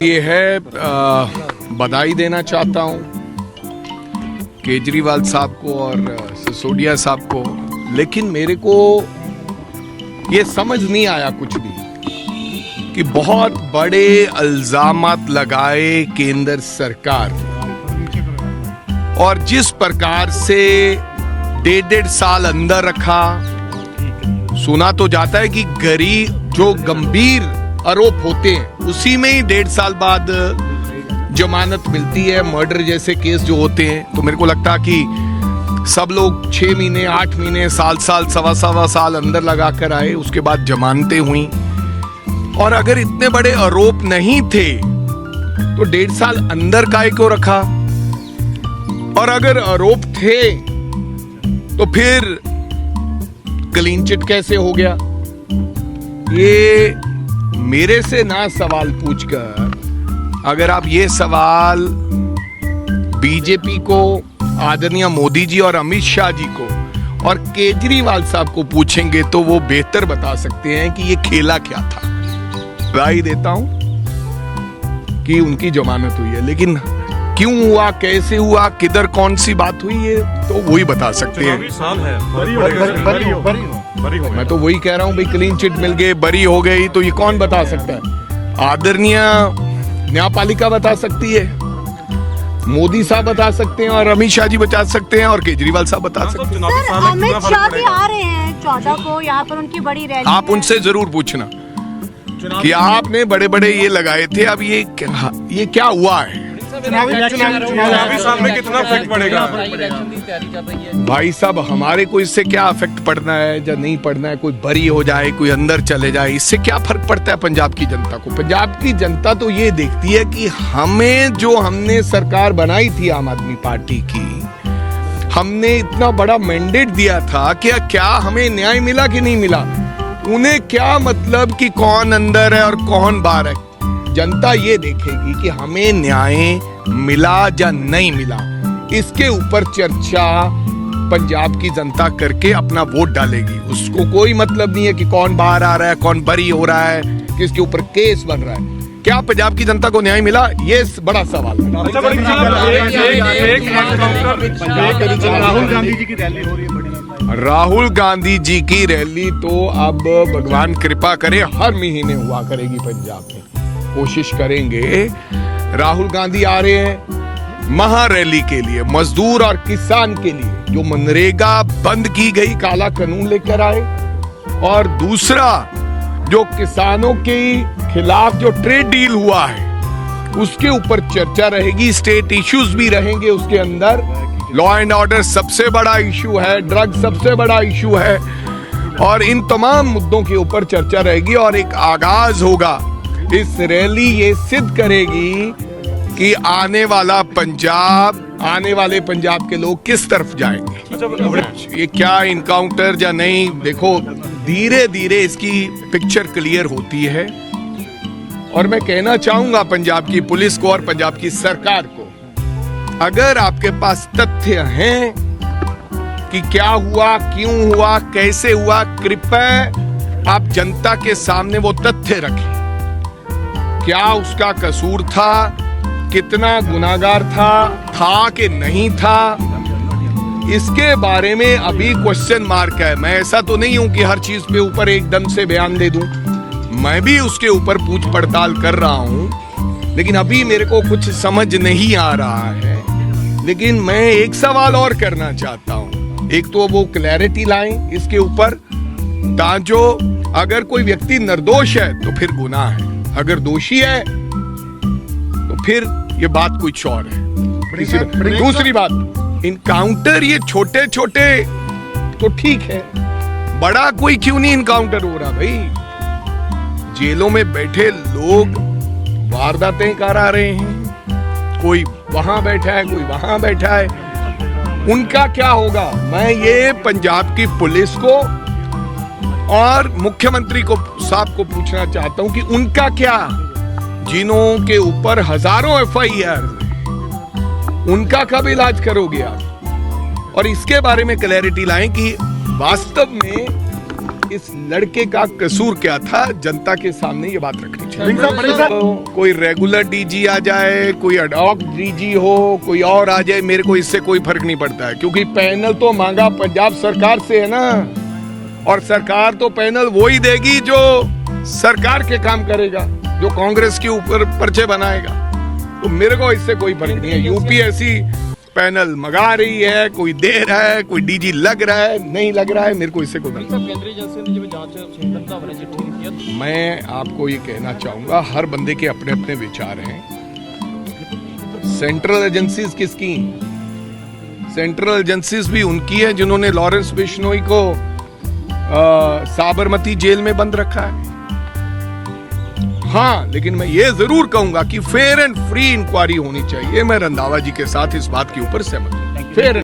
ये है बधाई देना चाहता हूँ केजरीवाल साहब को और सिसोदिया साहब को, लेकिन मेरे को ये समझ नहीं आया कुछ भी कि बहुत बड़े इल्जामात लगाए केंद्र सरकार और जिस प्रकार से 1.5 साल अंदर रखा। सुना तो जाता है कि जो गंभीर आरोप होते हैं उसी में ही 1.5 साल बाद जमानत मिलती है, मर्डर जैसे केस जो होते हैं। तो मेरे को लगता कि सब लोग 6 महीने 8 महीने साल सवा साल अंदर लगा कर आए, उसके बाद जमानतें हुई। और अगर इतने बड़े आरोप नहीं थे तो 1.5 साल अंदर काहे को रखा, और अगर आरोप थे तो फिर क्लीन चिट कैसे हो गया। ये मेरे से ना सवाल पूछकर अगर आप ये सवाल बीजेपी को, आदरणीय मोदी जी और अमित शाह जी को और केजरीवाल साहब को पूछेंगे तो वो बेहतर बता सकते हैं कि ये खेला क्या था। राय देता हूं कि उनकी जमानत हुई है, लेकिन क्यों हुआ, कैसे हुआ, किधर कौन सी बात हुई, ये तो वही बता सकते हैं। मैं तो वही कह रहा हूं भाई, क्लीन चिट मिल गए, बरी हो गई, तो ये कौन बता सकता है? आदरणीय न्यायपालिका बता सकती है, मोदी साहब बता सकते हैं, और अमित शाह जी बता सकते हैं, और केजरीवाल साहब बता सकते हैं। सर, अमित शाह भी आ रहे हैं 14 को यहाँ पर, उनकी बड़ी रैली। आप उनसे जरूर पूछना कि आपने बड़े बड़े ये लगाए थे, अब ये क्या हुआ है। चुनावी साल में कितना इफेक्ट पड़ेगा? भाई साहब, हमारे को इससे क्या इफेक्ट पड़ना है या नहीं पड़ना है, कोई बरी हो जाए, कोई अंदर चले जाए, इससे क्या फर्क पड़ता है पंजाब की जनता को। पंजाब की जनता तो ये देखती है कि हमने सरकार बनाई थी आम आदमी पार्टी की, हमने इतना बड़ा मैंडेट दिया था कि क्या हमें न्याय मिला कि नहीं मिला। उन्हें क्या मतलब कि कौन अंदर है और कौन बाहर है। जनता ये देखेगी कि हमें न्याय मिला या नहीं मिला, इसके ऊपर चर्चा पंजाब की जनता करके अपना वोट डालेगी। उसको कोई मतलब नहीं है कि कौन बाहर आ रहा है, कौन बरी हो रहा है, किसके ऊपर केस बन रहा है। क्या पंजाब की जनता को न्याय मिला, ये बड़ा सवाल है। राहुल गांधी जी की रैली हो रही है बड़ी। राहुल गांधी जी की रैली तो अब भगवान कृपा करे हर महीने हुआ करेगी पंजाब में, कोशिश करेंगे। राहुल गांधी आ रहे हैं महा रैली के लिए, मजदूर और किसान के लिए, जो मनरेगा बंद की गई, काला कानून लेकर आए, और दूसरा जो किसानों के खिलाफ जो ट्रेड डील हुआ है उसके ऊपर चर्चा रहेगी। स्टेट इश्यूज भी रहेंगे उसके अंदर। लॉ एंड ऑर्डर सबसे बड़ा इशू है, ड्रग सबसे बड़ा इशू है, और इन तमाम मुद्दों के ऊपर चर्चा रहेगी। और एक आगाज होगा इस रैली, ये सिद्ध करेगी कि आने वाले पंजाब के लोग किस तरफ जाएंगे। ये क्या इनकाउंटर या नहीं, देखो धीरे धीरे इसकी पिक्चर क्लियर होती है। और मैं कहना चाहूंगा पंजाब की पुलिस को और पंजाब की सरकार को, अगर आपके पास तथ्य हैं कि क्या हुआ, क्यों हुआ, कैसे हुआ, कृपया आप जनता के सामने वो तथ्य रखें। क्या उसका कसूर था, कितना गुनाहगार था कि नहीं था, इसके बारे में अभी क्वेश्चन मार्क है। मैं ऐसा तो नहीं हूं कि हर चीज पे ऊपर एकदम से बयान दे दूं, मैं भी उसके ऊपर पूछ पड़ताल कर रहा हूं, लेकिन अभी मेरे को कुछ समझ नहीं आ रहा है। लेकिन मैं एक सवाल और करना चाहता हूं, एक तो वो क्लैरिटी लाएं इसके ऊपर, ताकि अगर कोई व्यक्ति निर्दोष है तो फिर गुनाह है, अगर दोषी है तो फिर ये बात कुछ और है। दूसरी बात, इनकाउंटर ये छोटे छोटे तो ठीक है, बड़ा कोई क्यों नहीं इनकाउंटर हो रहा भाई। जेलों में बैठे लोग वारदातें करा रहे हैं, कोई वहां बैठा है, कोई वहां बैठा है, उनका क्या होगा। मैं ये पंजाब की पुलिस को और मुख्यमंत्री को साहब को पूछना चाहता हूं कि उनका क्या, जिन्हों के ऊपर हजारों FIR, उनका कब इलाज करोगे आप। और इसके बारे में क्लैरिटी लाएं कि वास्तव में इस लड़के का कसूर क्या था, जनता के सामने ये बात रखनी चाहिए। बड़े साहब, तो कोई रेगुलर डीजी आ जाए, कोई एडॉक डीजी हो, कोई और आ जाए, मेरे को इससे कोई फर्क नहीं पड़ता है, क्योंकि पैनल तो मांगा पंजाब सरकार से है ना, और सरकार तो पैनल वो ही देगी जो सरकार के काम करेगा, जो कांग्रेस के ऊपर पर्चे बनाएगा। तो मेरे को इससे कोई फर्क नहीं है। यूपीएससी पैनल मंगा रही है, कोई दे रहा है, कोई डीजी लग रहा है, नहीं लग रहा है, मेरे को इससे कोई फर्क नहीं। केंद्रीय एजेंसी ने जो जांच संबंधा होने चिट्ठी लिखी है। मैं आपको ये कहना चाहूंगा, हर बंदे के अपने अपने विचार हैं। सेंट्रल एजेंसीज किसकी? सेंट्रल एजेंसीज भी उनकी है जिन्होंने लॉरेंस बिश्नोई को साबरमती जेल में बंद रखा है। हाँ, लेकिन मैं ये जरूर कहूंगा कि फेयर एंड फ्री इंक्वायरी होनी चाहिए। मैं रंधावा जी के साथ इस बात के ऊपर सहमत हूं। फेयर